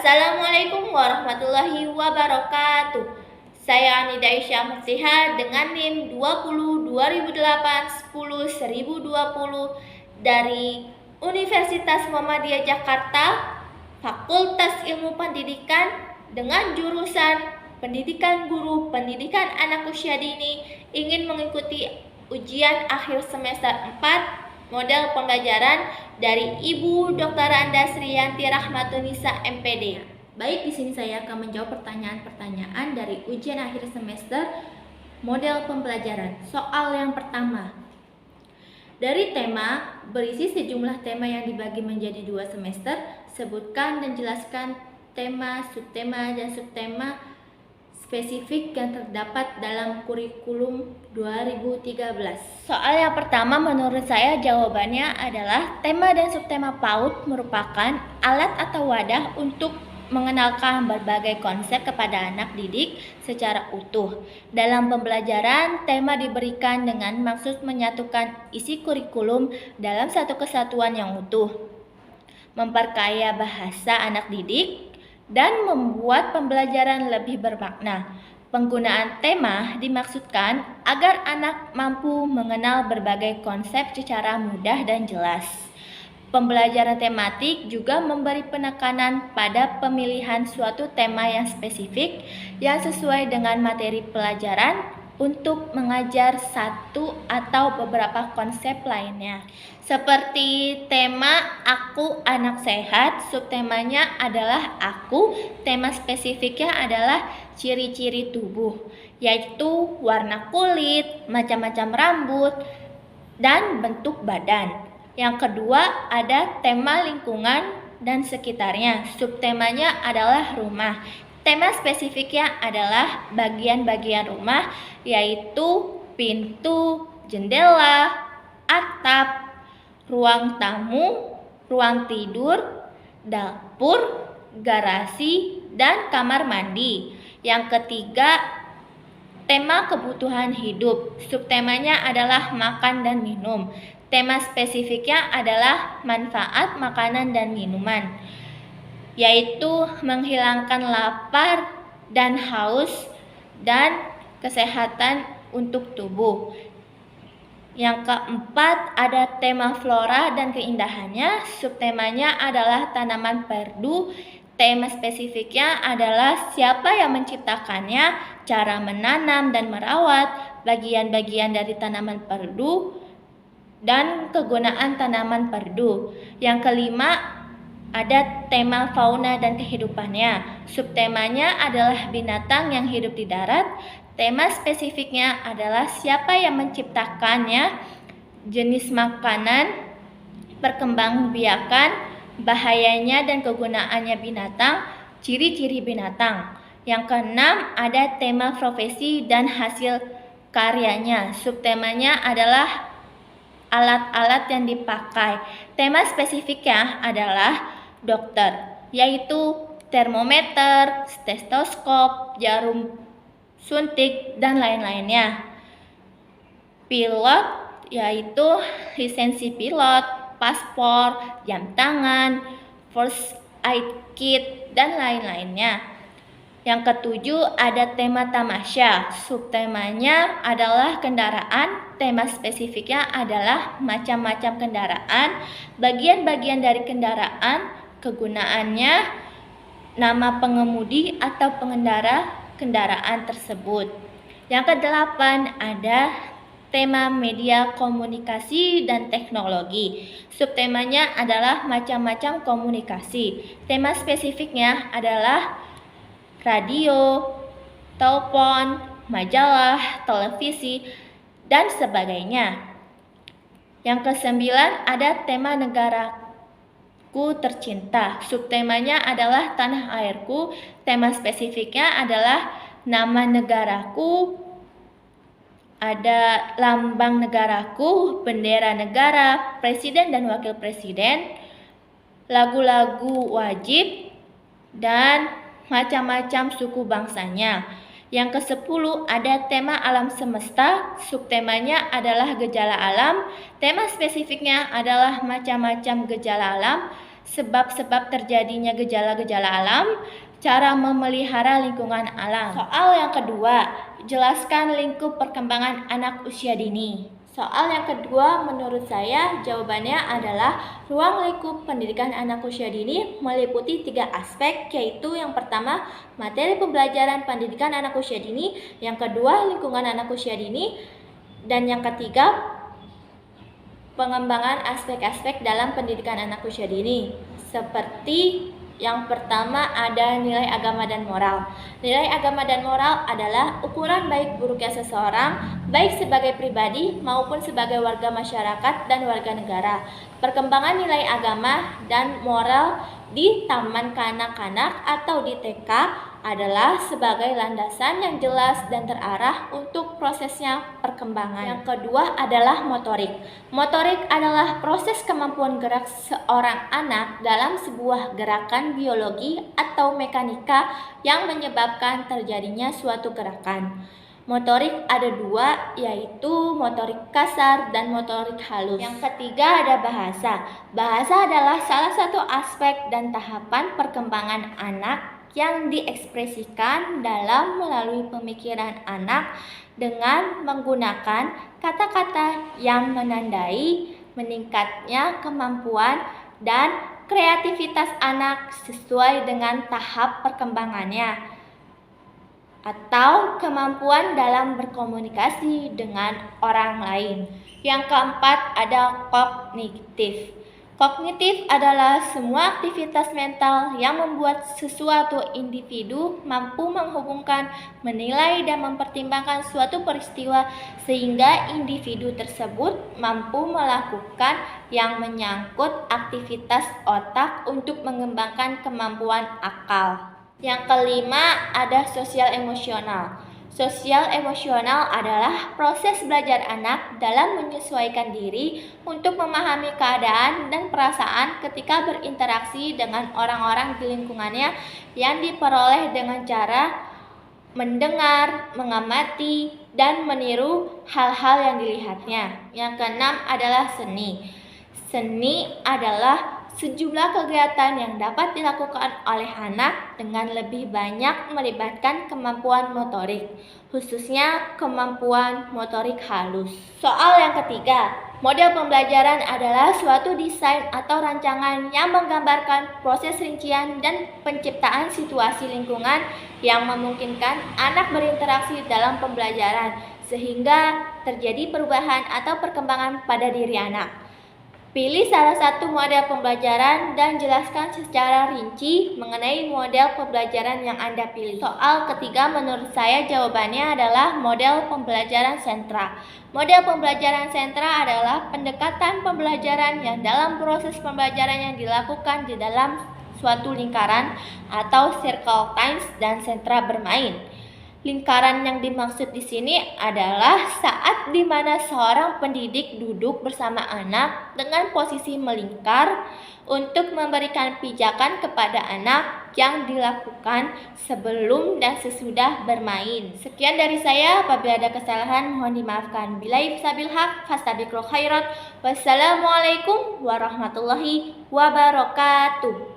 Assalamualaikum warahmatullahi wabarakatuh. Saya Anida Isya Muftiha dengan NIM 20 2008 10 1020 dari Universitas Muhammadiyah Jakarta, Fakultas Ilmu Pendidikan dengan jurusan Pendidikan Guru Pendidikan Anak Usia Dini, ingin mengikuti ujian akhir semester 4 model pembelajaran dari Ibu Dr. Andasriyanti Rahmatunisa MPD. Baik, di sini saya akan menjawab pertanyaan-pertanyaan dari ujian akhir semester model pembelajaran. Soal yang pertama. Dari tema berisi sejumlah tema yang dibagi menjadi 2 semester. Sebutkan dan jelaskan tema, subtema, dan subtema spesifik yang terdapat dalam kurikulum 2013. Soal yang pertama, menurut saya jawabannya adalah tema dan subtema PAUD merupakan alat atau wadah untuk mengenalkan berbagai konsep kepada anak didik secara utuh. Dalam pembelajaran, tema diberikan dengan maksud menyatukan isi kurikulum dalam satu kesatuan yang utuh, memperkaya bahasa anak didik, dan membuat pembelajaran lebih bermakna. Penggunaan tema dimaksudkan agar anak mampu mengenal berbagai konsep secara mudah dan jelas. Pembelajaran tematik juga memberi penekanan pada pemilihan suatu tema yang spesifik yang sesuai dengan materi pelajaran untuk mengajar satu atau beberapa konsep lainnya. Seperti tema Aku Anak Sehat, subtemanya adalah aku, tema spesifiknya adalah ciri-ciri tubuh, yaitu warna kulit, macam-macam rambut, dan bentuk badan. Yang kedua ada tema lingkungan dan sekitarnya, subtemanya adalah rumah. Tema spesifiknya adalah bagian-bagian rumah, yaitu pintu, jendela, atap, ruang tamu, ruang tidur, dapur, garasi, dan kamar mandi. Yang ketiga, tema kebutuhan hidup. Subtemanya adalah makan dan minum. Tema spesifiknya adalah manfaat makanan dan minuman, yaitu menghilangkan lapar dan haus dan kesehatan untuk tubuh. Yang keempat ada tema flora dan keindahannya, subtemanya adalah tanaman perdu. Tema spesifiknya adalah siapa yang menciptakannya, cara menanam dan merawat, bagian-bagian dari tanaman perdu, dan kegunaan tanaman perdu. Yang kelima ada tema fauna dan kehidupannya. Subtemanya adalah binatang yang hidup di darat. Tema spesifiknya adalah siapa yang menciptakannya, jenis makanan, perkembangbiakan, bahayanya dan kegunaannya binatang, ciri-ciri binatang. Yang keenam ada tema profesi dan hasil karyanya. Subtemanya adalah alat-alat yang dipakai. Tema spesifiknya adalah dokter, yaitu termometer, stetoskop, jarum suntik, dan lain-lainnya. Pilot, yaitu lisensi pilot, paspor, jam tangan, first aid kit, dan lain-lainnya. Yang ketujuh ada tema tamasya. Subtemanya adalah kendaraan. Tema spesifiknya adalah macam-macam kendaraan, bagian-bagian dari kendaraan, kegunaannya, nama pengemudi atau pengendara kendaraan tersebut. Yang kedelapan ada tema media komunikasi dan teknologi. Subtemanya adalah macam-macam komunikasi. Tema spesifiknya adalah radio, telepon, majalah, televisi, dan sebagainya. Yang kesembilan ada tema negaraku tercinta. Subtemanya adalah tanah airku. Tema spesifiknya adalah nama negaraku, ada lambang negaraku, bendera negara, presiden dan wakil presiden, lagu-lagu wajib, dan macam-macam suku bangsanya. Yang ke-10 ada tema alam semesta. Subtemanya adalah gejala alam. Tema spesifiknya adalah macam-macam gejala alam. sebab-sebab terjadinya gejala-gejala alam, cara memelihara lingkungan alam. Soal yang kedua, jelaskan lingkup perkembangan anak usia dini. Soal yang kedua, menurut saya jawabannya adalah ruang lingkup pendidikan anak usia dini meliputi 3 aspek, yaitu yang pertama, materi pembelajaran pendidikan anak usia dini, yang kedua, lingkungan anak usia dini, dan yang ketiga, pengembangan aspek-aspek dalam pendidikan anak usia dini. Seperti yang pertama ada nilai agama dan moral. Nilai agama dan moral adalah ukuran baik buruknya seseorang, baik sebagai pribadi maupun sebagai warga masyarakat dan warga negara. Perkembangan nilai agama dan moral di taman kanak-kanak atau di TK adalah sebagai landasan yang jelas dan terarah untuk prosesnya perkembangan. Yang kedua adalah motorik. Motorik adalah proses kemampuan gerak seorang anak dalam sebuah gerakan biologi atau mekanika yang menyebabkan terjadinya suatu gerakan. Motorik ada 2, yaitu motorik kasar dan motorik halus. Yang ketiga ada bahasa. Bahasa adalah salah satu aspek dan tahapan perkembangan anak yang diekspresikan dalam melalui pemikiran anak dengan menggunakan kata-kata yang menandai meningkatnya kemampuan dan kreativitas anak sesuai dengan tahap perkembangannya, atau kemampuan dalam berkomunikasi dengan orang lain. Yang keempat ada kognitif. Kognitif adalah semua aktivitas mental yang membuat sesuatu individu mampu menghubungkan, menilai, dan mempertimbangkan suatu peristiwa sehingga individu tersebut mampu melakukan yang menyangkut aktivitas otak untuk mengembangkan kemampuan akal. Yang kelima ada sosial emosional. Sosial emosional adalah proses belajar anak dalam menyesuaikan diri untuk memahami keadaan dan perasaan ketika berinteraksi dengan orang-orang di lingkungannya yang diperoleh dengan cara mendengar, mengamati, dan meniru hal-hal yang dilihatnya. Yang keenam adalah seni. Seni adalah sejumlah kegiatan yang dapat dilakukan oleh anak dengan lebih banyak melibatkan kemampuan motorik, khususnya kemampuan motorik halus. Soal yang ketiga, model pembelajaran adalah suatu desain atau rancangan yang menggambarkan proses rincian dan penciptaan situasi lingkungan yang memungkinkan anak berinteraksi dalam pembelajaran sehingga terjadi perubahan atau perkembangan pada diri anak. Pilih salah satu model pembelajaran dan jelaskan secara rinci mengenai model pembelajaran yang Anda pilih. Soal ketiga menurut saya jawabannya adalah model pembelajaran sentra. Model pembelajaran sentra adalah pendekatan pembelajaran yang dalam proses pembelajaran yang dilakukan di dalam suatu lingkaran atau circle times dan sentra bermain. Lingkaran yang dimaksud di sini adalah saat di mana seorang pendidik duduk bersama anak dengan posisi melingkar untuk memberikan pijakan kepada anak yang dilakukan sebelum dan sesudah bermain. Sekian dari saya, apabila ada kesalahan mohon dimaafkan. Billahi sabil haq fastabiqul khairat. Wassalamualaikum warahmatullahi wabarakatuh.